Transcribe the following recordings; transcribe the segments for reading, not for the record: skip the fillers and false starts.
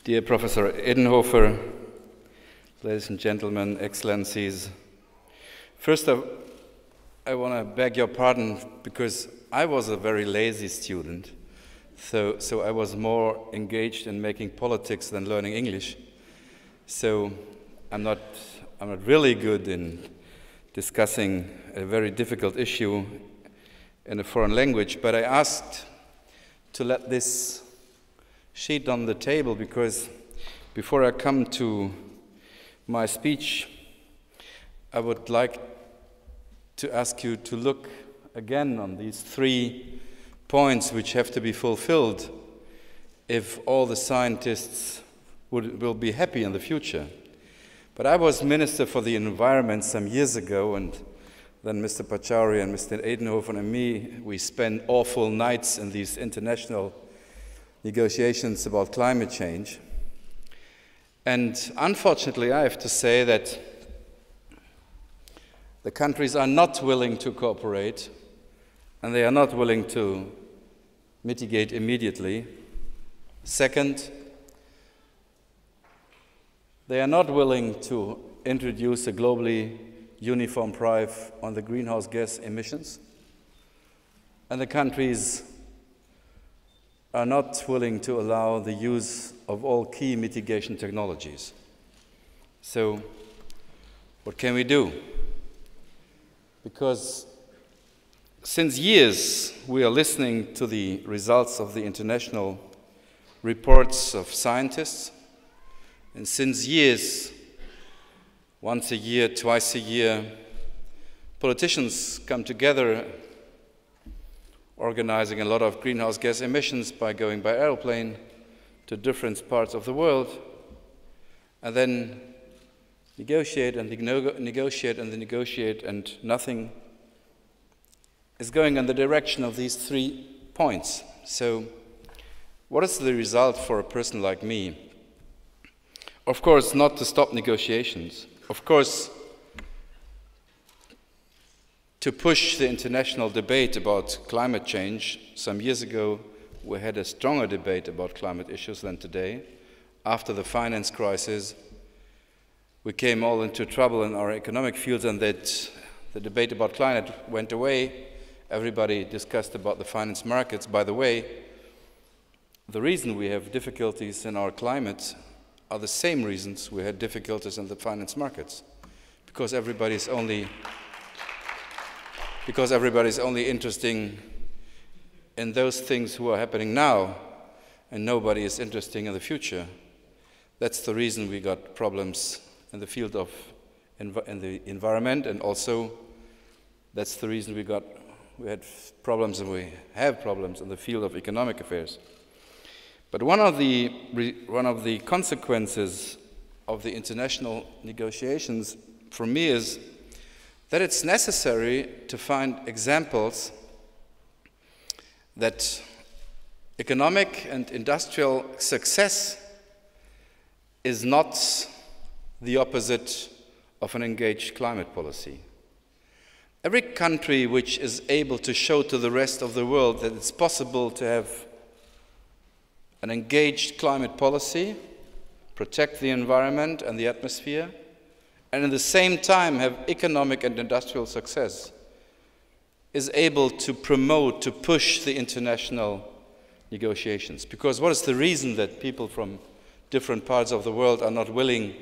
Dear Professor Edenhofer, ladies and gentlemen, excellencies, first I want to beg your pardon because I was a very lazy student, so I was more engaged in making politics than learning English. So I'm not really good in discussing a very difficult issue in a foreign language, but I asked to let this sheet on the table because before I come to my speech, I would like to ask you to look again on these 3 points which have to be fulfilled if all the scientists will be happy in the future. But I was Minister for the Environment some years ago, and then Mr. Pachauri and Mr. Edenhofer and me, we spent awful nights in these international negotiations about climate change. And unfortunately, I have to say that the countries are not willing to cooperate, and they are not willing to mitigate immediately. Second, they are not willing to introduce a globally uniform price on the greenhouse gas emissions. And the countries are not willing to allow the use of all key mitigation technologies. So, what can we do? Because since years we are listening to the results of the international reports of scientists, and since years, once a year, twice a year, politicians come together organizing a lot of greenhouse gas emissions by going by airplane to different parts of the world, and then negotiate and negotiate and negotiate, and nothing is going in the direction of these 3 points. So, what is the result for a person like me? Of course, not to stop negotiations. Of course, to push the international debate about climate change. Some years ago, we had a stronger debate about climate issues than today. After the finance crisis, we came all into trouble in our economic fields, and that the debate about climate went away. Everybody discussed about the finance markets. By the way, the reason we have difficulties in our climate are the same reasons we had difficulties in the finance markets, because everybody's only interested in those things who are happening now, and nobody is interested in the future. That's the reason we got problems in the field of in the environment, and also that's the reason we had problems, and we have problems in the field of economic affairs. But one of the consequences of the international negotiations for me is that it's necessary to find examples that economic and industrial success is not the opposite of an engaged climate policy. Every country which is able to show to the rest of the world that it's possible to have an engaged climate policy, protect the environment and the atmosphere, and at the same time have economic and industrial success, is able to promote, to push the international negotiations. Because what is the reason that people from different parts of the world are not willing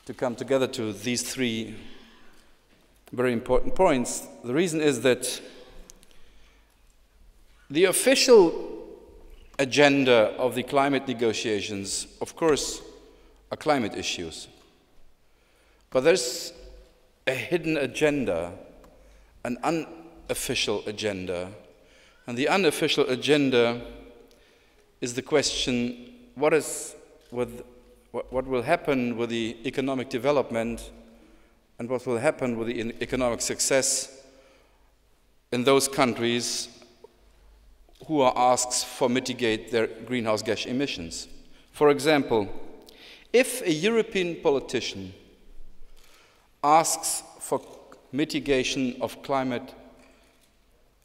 to come together to these 3 very important points? The reason is that the official agenda of the climate negotiations, of course, are climate issues. But there's a hidden agenda, an unofficial agenda. And the unofficial agenda is the question, what will happen with the economic development, and what will happen with the economic success in those countries who are asked for mitigate their greenhouse gas emissions. For example, if a European politician asks for mitigation of climate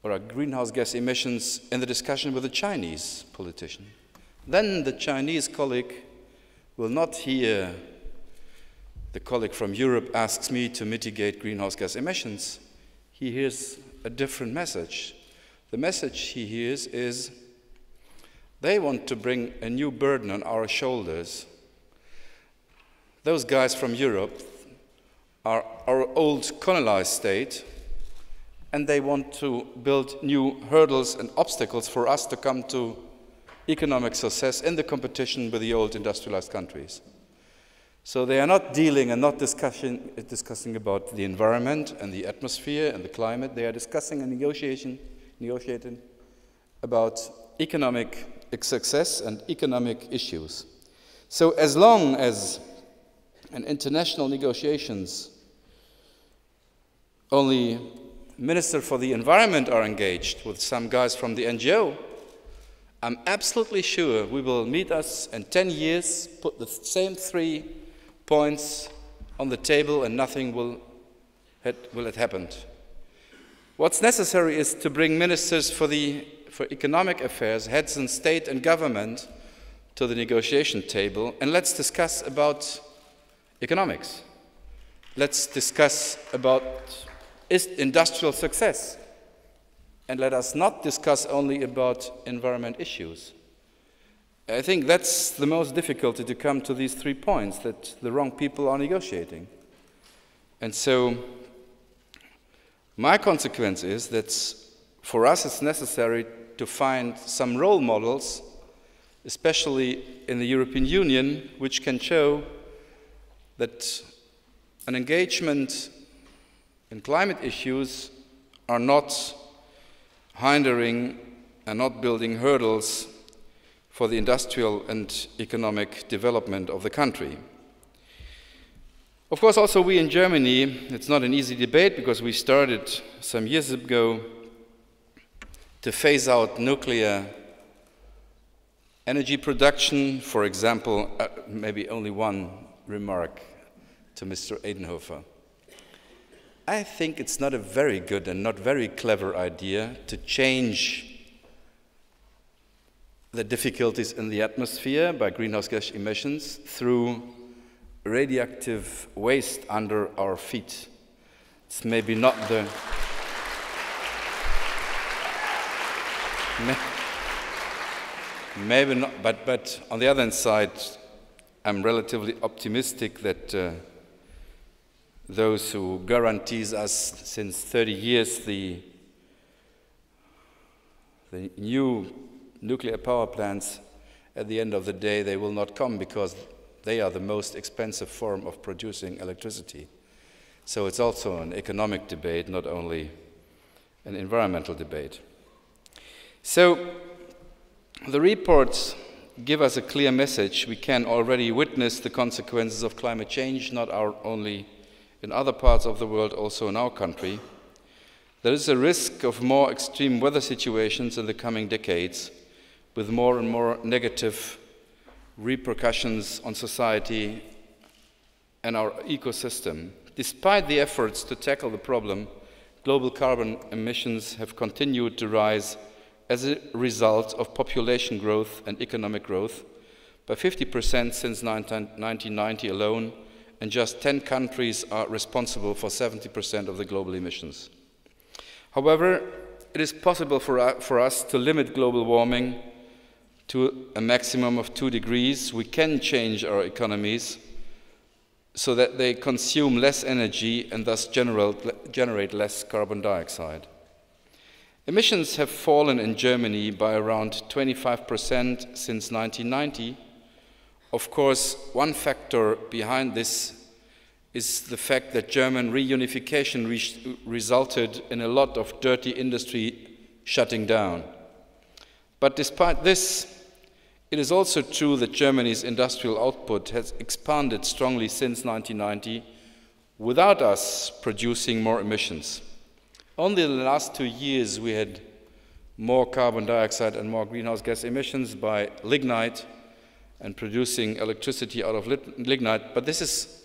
or greenhouse gas emissions in the discussion with a Chinese politician, then the Chinese colleague will not hear the colleague from Europe asks me to mitigate greenhouse gas emissions. He hears a different message. The message he hears is they want to bring a new burden on our shoulders. Those guys from Europe are our old colonized state, and they want to build new hurdles and obstacles for us to come to economic success in the competition with the old industrialized countries. So they are not dealing and not discussing about the environment and the atmosphere and the climate. They are discussing and negotiating about economic success and economic issues. So as long as in international negotiations only Minister for the Environment are engaged with some guys from the NGO, I'm absolutely sure we will meet us in 10 years, put the same 3 points on the table, and nothing will have happened. What's necessary is to bring ministers for economic affairs, heads in state and government, to the negotiation table, and let's discuss about economics. Let's discuss about industrial success. And let us not discuss only about environment issues. I think that's the most difficulty to come to these 3 points, that the wrong people are negotiating. And so my consequence is that for us it's necessary to find some role models, especially in the European Union, which can show that an engagement in climate issues are not hindering and not building hurdles for the industrial and economic development of the country. Of course, also we in Germany, it's not an easy debate because we started some years ago to phase out nuclear energy production. For example, maybe only one remark to Mr. Edenhofer. I think it's not a very good and not very clever idea to change the difficulties in the atmosphere by greenhouse gas emissions through radioactive waste under our feet. It's maybe not the... Maybe not, but on the other side, I'm relatively optimistic that those who guarantees us since 30 years the new nuclear power plants, at the end of the day, they will not come because they are the most expensive form of producing electricity. So it's also an economic debate, not only an environmental debate. So the reports give us a clear message. We can already witness the consequences of climate change, not only in other parts of the world, also in our country. There is a risk of more extreme weather situations in the coming decades, with more and more negative repercussions on society and our ecosystem. Despite the efforts to tackle the problem, global carbon emissions have continued to rise as a result of population growth and economic growth by 50% since 1990 alone, and just 10 countries are responsible for 70% of the global emissions. However, it is possible for us to limit global warming to a maximum of 2 degrees. We can change our economies so that they consume less energy and thus generate less carbon dioxide. Emissions have fallen in Germany by around 25% since 1990. Of course, one factor behind this is the fact that German reunification resulted in a lot of dirty industry shutting down. But despite this, it is also true that Germany's industrial output has expanded strongly since 1990 without us producing more emissions. Only in the last 2 years we had more carbon dioxide and more greenhouse gas emissions by lignite and producing electricity out of lignite, but this is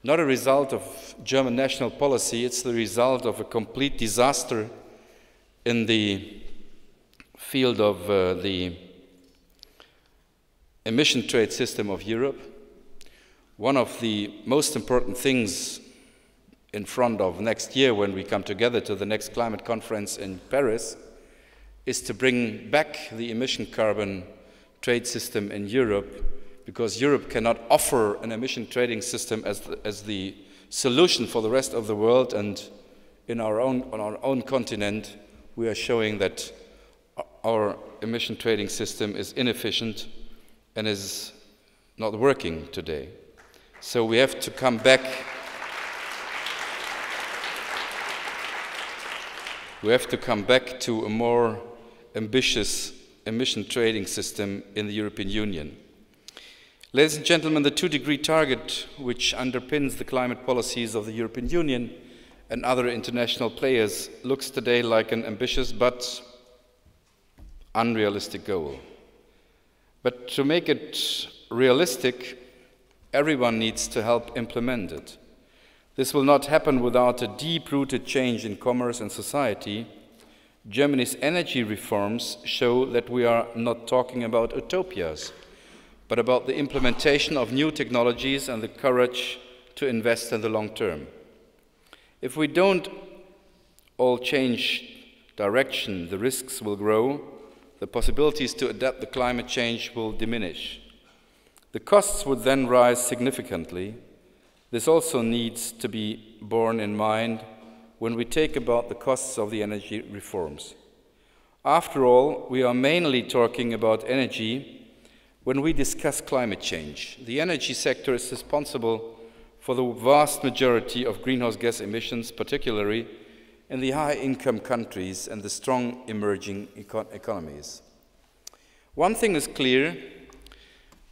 not a result of German national policy, it's the result of a complete disaster in the field of the emission trade system of Europe. One of the most important things in front of next year when we come together to the next climate conference in Paris is to bring back the emission carbon trade system in Europe, because Europe cannot offer an emission trading system as the solution for the rest of the world, and on our own continent we are showing that our emission trading system is inefficient and is not working today. So we have to come back. We have to come back to a more ambitious emission trading system in the European Union. Ladies and gentlemen, the 2-degree target, which underpins the climate policies of the European Union and other international players, looks today like an ambitious but unrealistic goal. But to make it realistic, everyone needs to help implement it. This will not happen without a deep-rooted change in commerce and society. Germany's energy reforms show that we are not talking about utopias, but about the implementation of new technologies and the courage to invest in the long term. If we don't all change direction, the risks will grow, the possibilities to adapt to climate change will diminish. The costs would then rise significantly. This also needs to be borne in mind when we take about the costs of the energy reforms. After all, we are mainly talking about energy when we discuss climate change. The energy sector is responsible for the vast majority of greenhouse gas emissions, particularly in the high-income countries and the strong emerging economies. One thing is clear: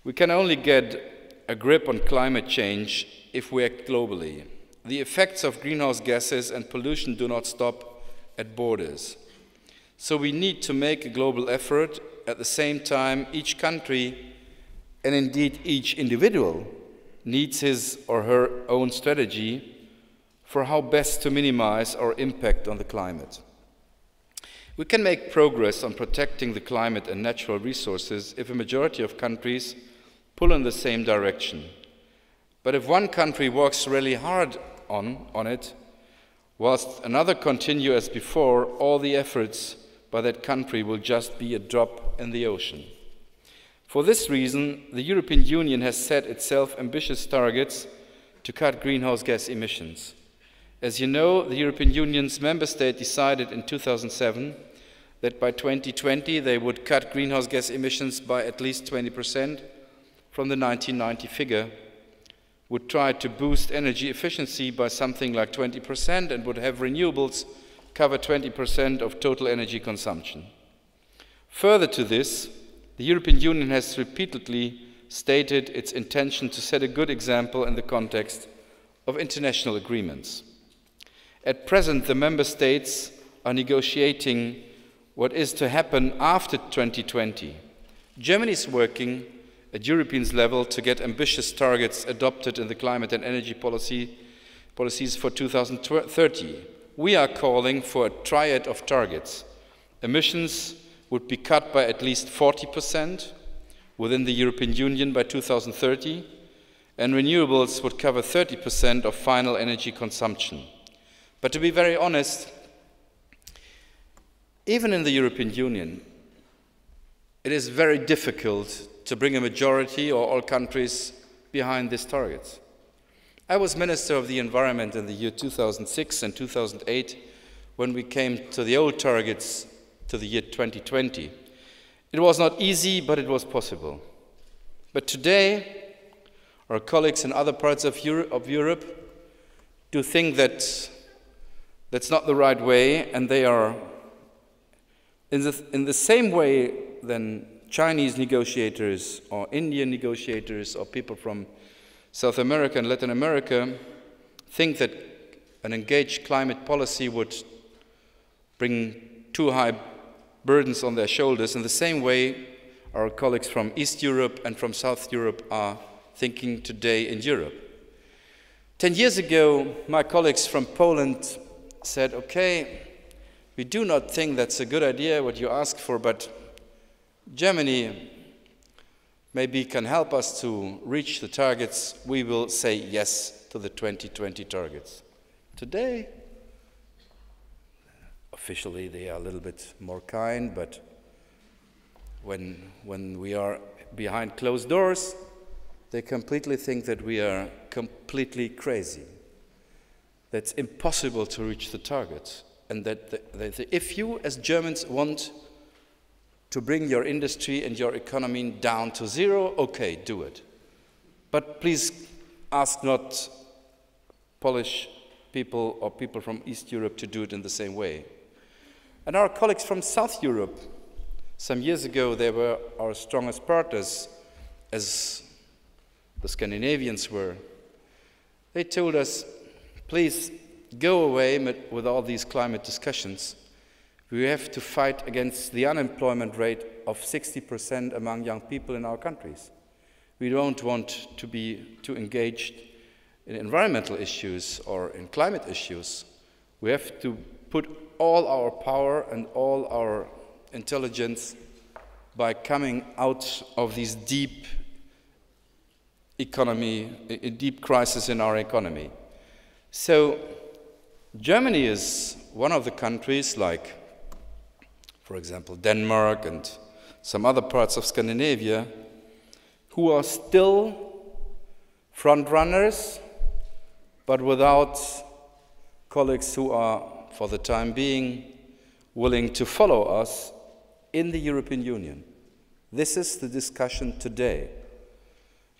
we can only get a grip on climate change if we act globally. The effects of greenhouse gases and pollution do not stop at borders. So we need to make a global effort. At the same time, each country, and indeed each individual, needs his or her own strategy for how best to minimize our impact on the climate. We can make progress on protecting the climate and natural resources if a majority of countries pull in the same direction. But if one country works really hard on it, whilst another continue as before, all the efforts by that country will just be a drop in the ocean. For this reason, the European Union has set itself ambitious targets to cut greenhouse gas emissions. As you know, the European Union's member states decided in 2007 that by 2020 they would cut greenhouse gas emissions by at least 20% from the 1990 figure, would try to boost energy efficiency by something like 20%, and would have renewables cover 20% of total energy consumption. Further to this, the European Union has repeatedly stated its intention to set a good example in the context of international agreements. At present, the member states are negotiating what is to happen after 2020. Germany is working at European level to get ambitious targets adopted in the climate and energy policies for 2030. We are calling for a triad of targets. Emissions would be cut by at least 40% within the European Union by 2030, and renewables would cover 30% of final energy consumption. But to be very honest, even in the European Union, it is very difficult to bring a majority or all countries behind these targets. I was Minister of the Environment in the year 2006 and 2008 when we came to the old targets to the year 2020. It was not easy, but it was possible. But today, our colleagues in other parts of Europe do think that that's not the right way, and they are in the same way than Chinese negotiators or Indian negotiators or people from South America and Latin America think that an engaged climate policy would bring too high burdens on their shoulders. In the same way, our colleagues from East Europe and from South Europe are thinking today in Europe. 10 years ago, my colleagues from Poland said, okay, we do not think that's a good idea what you ask for, but Germany, maybe can help us to reach the targets, we will say yes to the 2020 targets. Today, officially they are a little bit more kind, but when we are behind closed doors, they completely think that we are completely crazy. That's impossible to reach the target. And that if you, as Germans, want to bring your industry and your economy down to zero, okay, do it. But please ask not Polish people or people from East Europe to do it in the same way. And our colleagues from South Europe, some years ago, they were our strongest partners, as the Scandinavians were. They told us, please go away with all these climate discussions. We have to fight against the unemployment rate of 60% among young people in our countries. We don't want to be too engaged in environmental issues or in climate issues. We have to put all our power and all our intelligence by coming out of these deep crisis in our economy. So Germany is one of the countries, like, for example, Denmark and some other parts of Scandinavia, who are still front runners, but without colleagues who are, for the time being, willing to follow us in the European Union. This is the discussion today.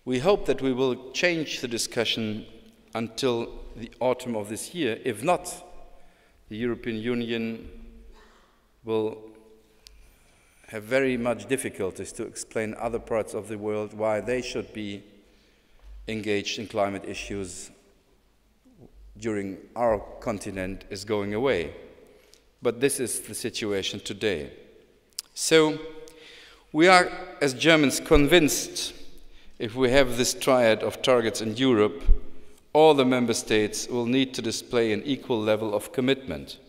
We hope that we will change the discussion until the autumn of this year. If not, the European Union will have very much difficulties to explain other parts of the world why they should be engaged in climate issues during our continent is going away. But this is the situation today. So we are, as Germans, convinced if we have this triad of targets in Europe, all the member states will need to display an equal level of commitment.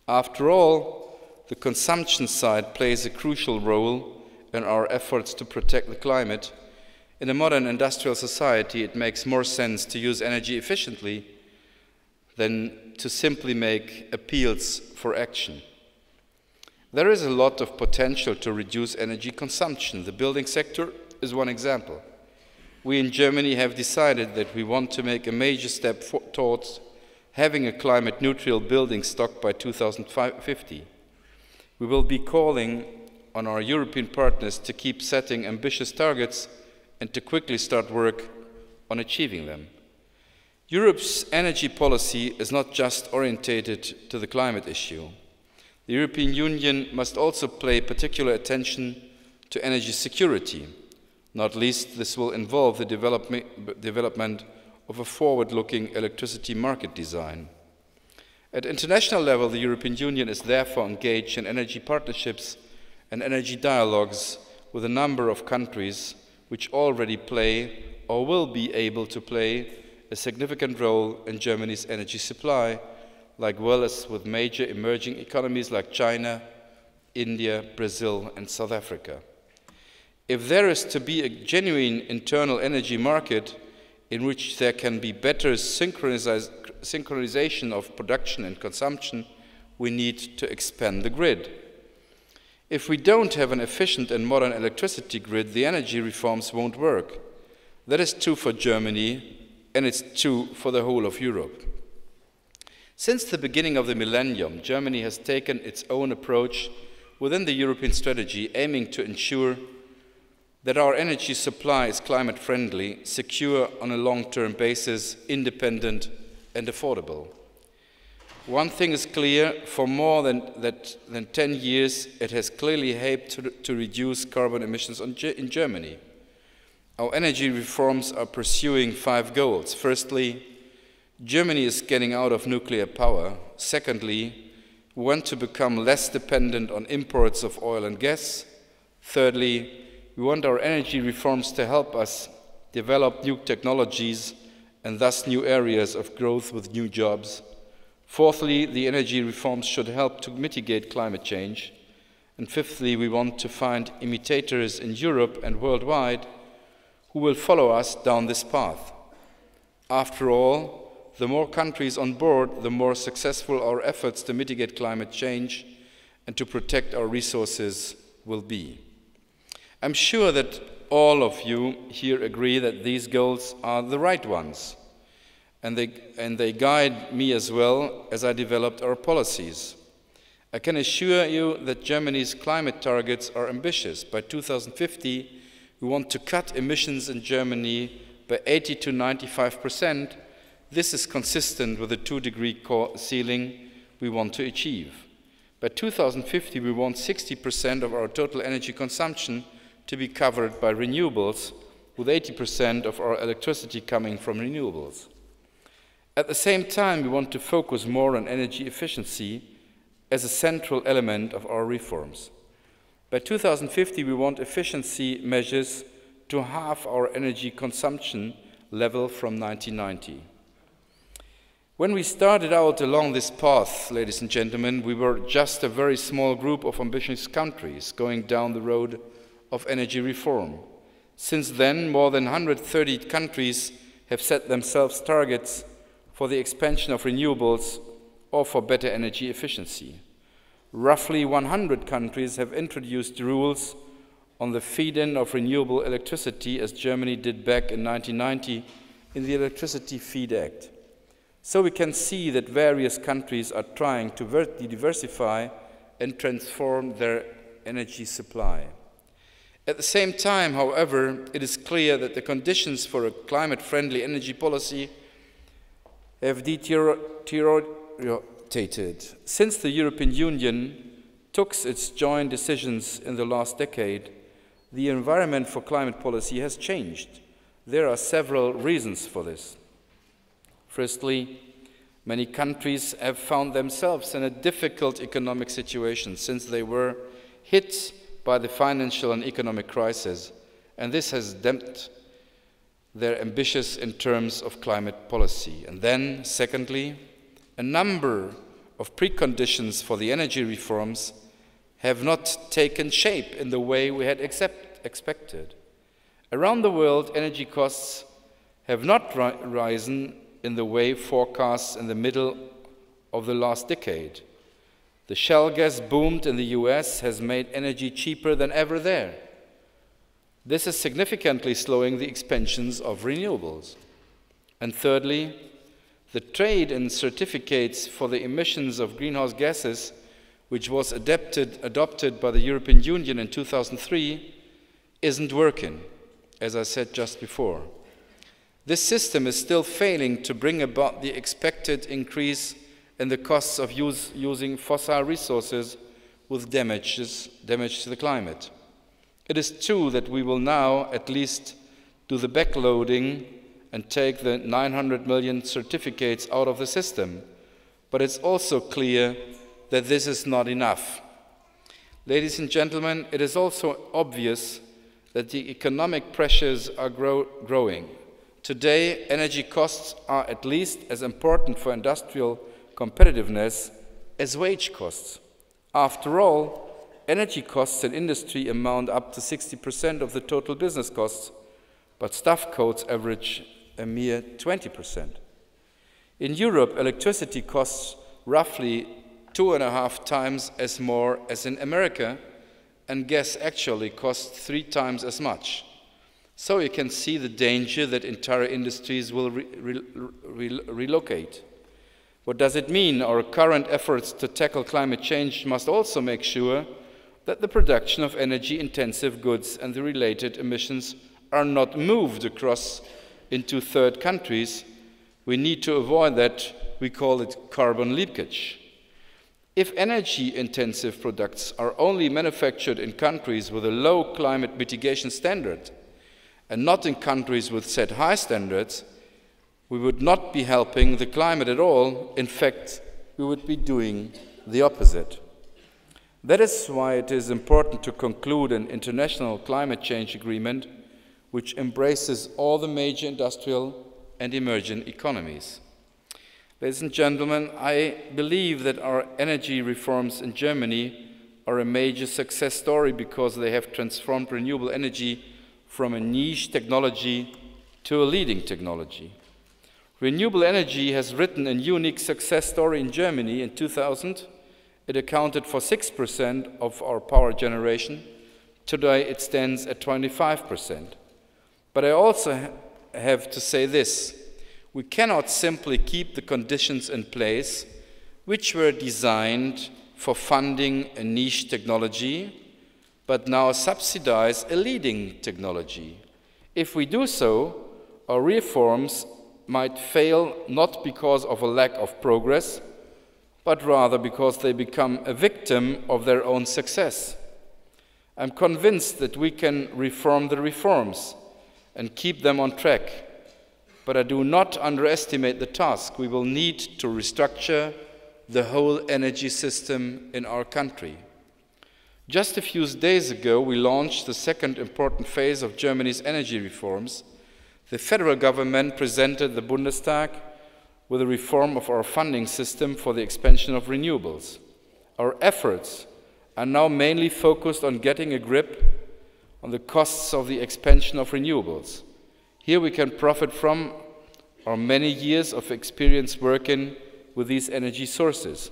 After all, the consumption side plays a crucial role in our efforts to protect the climate. In a modern industrial society, it makes more sense to use energy efficiently than to simply make appeals for action. There is a lot of potential to reduce energy consumption. The building sector is one example. We in Germany have decided that we want to make a major step towards having a climate-neutral building stock by 2050. We will be calling on our European partners to keep setting ambitious targets and to quickly start work on achieving them. Europe's energy policy is not just orientated to the climate issue. The European Union must also pay particular attention to energy security. Not least, this will involve the development of a forward-looking electricity market design. At international level, the European Union is therefore engaged in energy partnerships and energy dialogues with a number of countries which already play or will be able to play a significant role in Germany's energy supply, like well as with major emerging economies like China, India, Brazil, and South Africa. If there is to be a genuine internal energy market in which there can be better synchronization of production and consumption, we need to expand the grid. If we don't have an efficient and modern electricity grid, the energy reforms won't work. That is true for Germany, and it's true for the whole of Europe. Since the beginning of the millennium, Germany has taken its own approach within the European strategy, aiming to ensure that our energy supply is climate-friendly, secure on a long-term basis, independent and affordable. One thing is clear, for more than 10 years, it has clearly helped to reduce carbon emissions in Germany. Our energy reforms are pursuing 5 goals. Firstly, Germany is getting out of nuclear power. Secondly, we want to become less dependent on imports of oil and gas. Thirdly, we want our energy reforms to help us develop new technologies and thus new areas of growth with new jobs. Fourthly, the energy reforms should help to mitigate climate change. And fifthly, we want to find imitators in Europe and worldwide who will follow us down this path. After all, the more countries on board, the more successful our efforts to mitigate climate change and to protect our resources will be. I'm sure that all of you here agree that these goals are the right ones, and they guide me as well as I developed our policies. I can assure you that Germany's climate targets are ambitious. By 2050, we want to cut emissions in Germany by 80 to 95%. This is consistent with the 2-degree ceiling we want to achieve. By 2050, we want 60% of our total energy consumption to be covered by renewables, with 80% of our electricity coming from renewables. At the same time, we want to focus more on energy efficiency as a central element of our reforms. By 2050, we want efficiency measures to halve our energy consumption level from 1990. When we started out along this path, ladies and gentlemen, we were just a very small group of ambitious countries going down the road of energy reform. Since then, more than 130 countries have set themselves targets for the expansion of renewables or for better energy efficiency. Roughly 100 countries have introduced rules on the feed-in of renewable electricity, as Germany did back in 1990 in the Electricity Feed Act. So we can see that various countries are trying to diversify and transform their energy supply. At the same time, however, it is clear that the conditions for a climate-friendly energy policy have deteriorated. Since the European Union took its joint decisions in the last decade, the environment for climate policy has changed. There are several reasons for this. Firstly, many countries have found themselves in a difficult economic situation since they were hit by the financial and economic crisis, and this has damped their ambitions in terms of climate policy. And then, secondly, a number of preconditions for the energy reforms have not taken shape in the way we had expected. Around the world, energy costs have not risen in the way forecasts in the middle of the last decade. The shale gas boom in the US has made energy cheaper than ever there. This is significantly slowing the expansions of renewables. And thirdly, the trade in certificates for the emissions of greenhouse gases, which was adopted by the European Union in 2003, isn't working, as I said just before. This system is still failing to bring about the expected increase in the costs of using fossil resources with damage to the climate. It is true that we will now at least do the backloading and take the 900 million certificates out of the system, but it's also clear that this is not enough. Ladies and gentlemen, it is also obvious that the economic pressures are growing. Today, energy costs are at least as important for industrial competitiveness as wage costs. After all, energy costs in industry amount up to 60% of the total business costs, but staff costs average a mere 20%. In Europe, electricity costs roughly 2.5 times as more as in America, and gas actually costs 3 times as much. So you can see the danger that entire industries will relocate. What does it mean? Our current efforts to tackle climate change must also make sure that the production of energy-intensive goods and the related emissions are not moved across into third countries. We need to avoid that. We call it carbon leakage. If energy-intensive products are only manufactured in countries with a low climate mitigation standard and not in countries with set high standards, we would not be helping the climate at all. In fact, we would be doing the opposite. That is why it is important to conclude an international climate change agreement which embraces all the major industrial and emerging economies. Ladies and gentlemen, I believe that our energy reforms in Germany are a major success story because they have transformed renewable energy from a niche technology to a leading technology. Renewable energy has written a unique success story in Germany. In 2000, it accounted for 6% of our power generation. Today, it stands at 25%. But I also have to say this: we cannot simply keep the conditions in place which were designed for funding a niche technology, but now subsidize a leading technology. If we do so, our reforms might fail not because of a lack of progress, but rather because they become a victim of their own success. I'm convinced that we can reform the reforms and keep them on track, but I do not underestimate the task. We will need to restructure the whole energy system in our country. Just a few days ago, we launched the second important phase of Germany's energy reforms. The federal government presented the Bundestag with a reform of our funding system for the expansion of renewables. Our efforts are now mainly focused on getting a grip on the costs of the expansion of renewables. Here we can profit from our many years of experience working with these energy sources.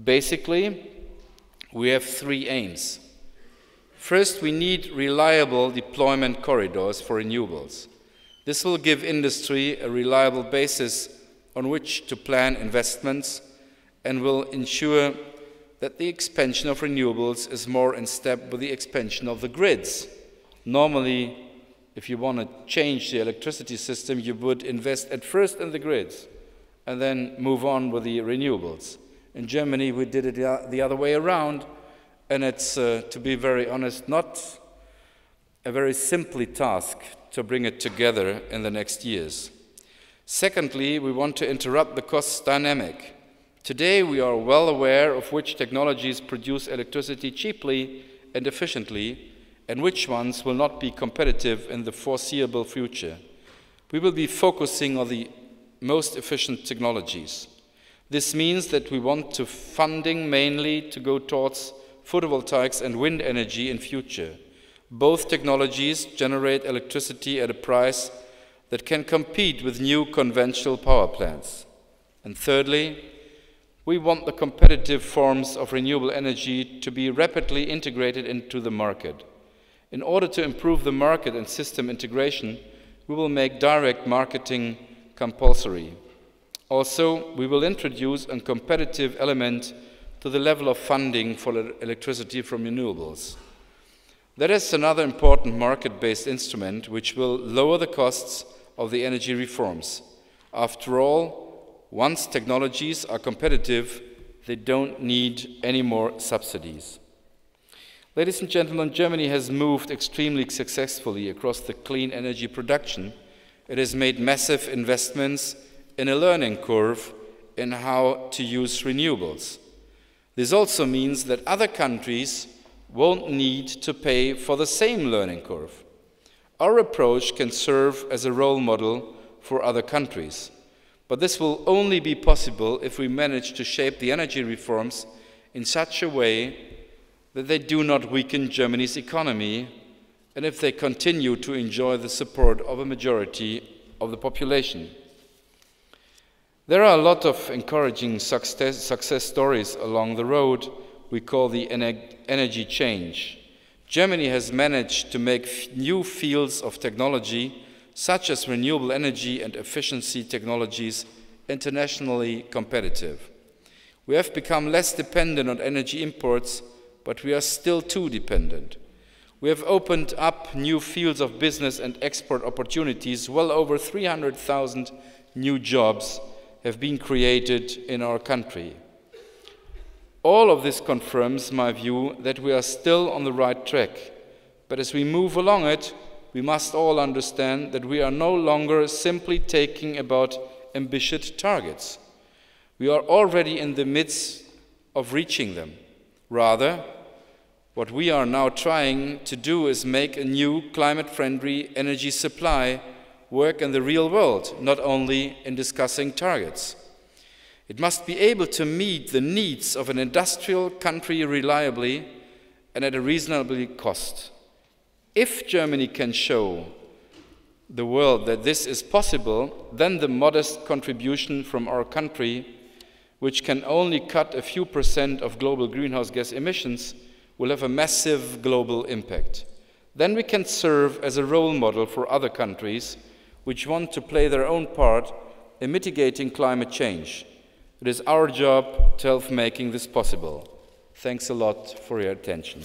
Basically, we have three aims. First, we need reliable deployment corridors for renewables. This will give industry a reliable basis on which to plan investments and will ensure that the expansion of renewables is more in step with the expansion of the grids. Normally, if you want to change the electricity system, you would invest at first in the grids and then move on with the renewables. In Germany, we did it the other way around, and it's, to be very honest, not a very simple task to bring it together in the next years. Secondly, we want to interrupt the cost dynamic. Today, we are well aware of which technologies produce electricity cheaply and efficiently, and which ones will not be competitive in the foreseeable future. We will be focusing on the most efficient technologies. This means that we want to funding mainly to go towards photovoltaics and wind energy in future. Both technologies generate electricity at a price that can compete with new conventional power plants. And thirdly, we want the competitive forms of renewable energy to be rapidly integrated into the market. In order to improve the market and system integration, we will make direct marketing compulsory. Also, we will introduce a competitive element to the level of funding for electricity from renewables. That is another important market-based instrument which will lower the costs of the energy reforms. After all, once technologies are competitive, they don't need any more subsidies. Ladies and gentlemen, Germany has moved extremely successfully across the clean energy production. It has made massive investments in a learning curve in how to use renewables. This also means that other countries won't need to pay for the same learning curve. Our approach can serve as a role model for other countries, but this will only be possible if we manage to shape the energy reforms in such a way that they do not weaken Germany's economy and if they continue to enjoy the support of a majority of the population. There are a lot of encouraging success stories along the road we call the energy change. Germany has managed to make new fields of technology, such as renewable energy and efficiency technologies, internationally competitive. We have become less dependent on energy imports, but we are still too dependent. We have opened up new fields of business and export opportunities. Well over 300,000 new jobs have been created in our country. All of this confirms my view that we are still on the right track. But as we move along it, we must all understand that we are no longer simply talking about ambitious targets. We are already in the midst of reaching them. Rather, what we are now trying to do is make a new climate-friendly energy supply work in the real world, not only in discussing targets. It must be able to meet the needs of an industrial country reliably and at a reasonable cost. If Germany can show the world that this is possible, then the modest contribution from our country, which can only cut a few % of global greenhouse gas emissions, will have a massive global impact. Then we can serve as a role model for other countries which want to play their own part in mitigating climate change. It is our job to help making this possible. Thanks a lot for your attention.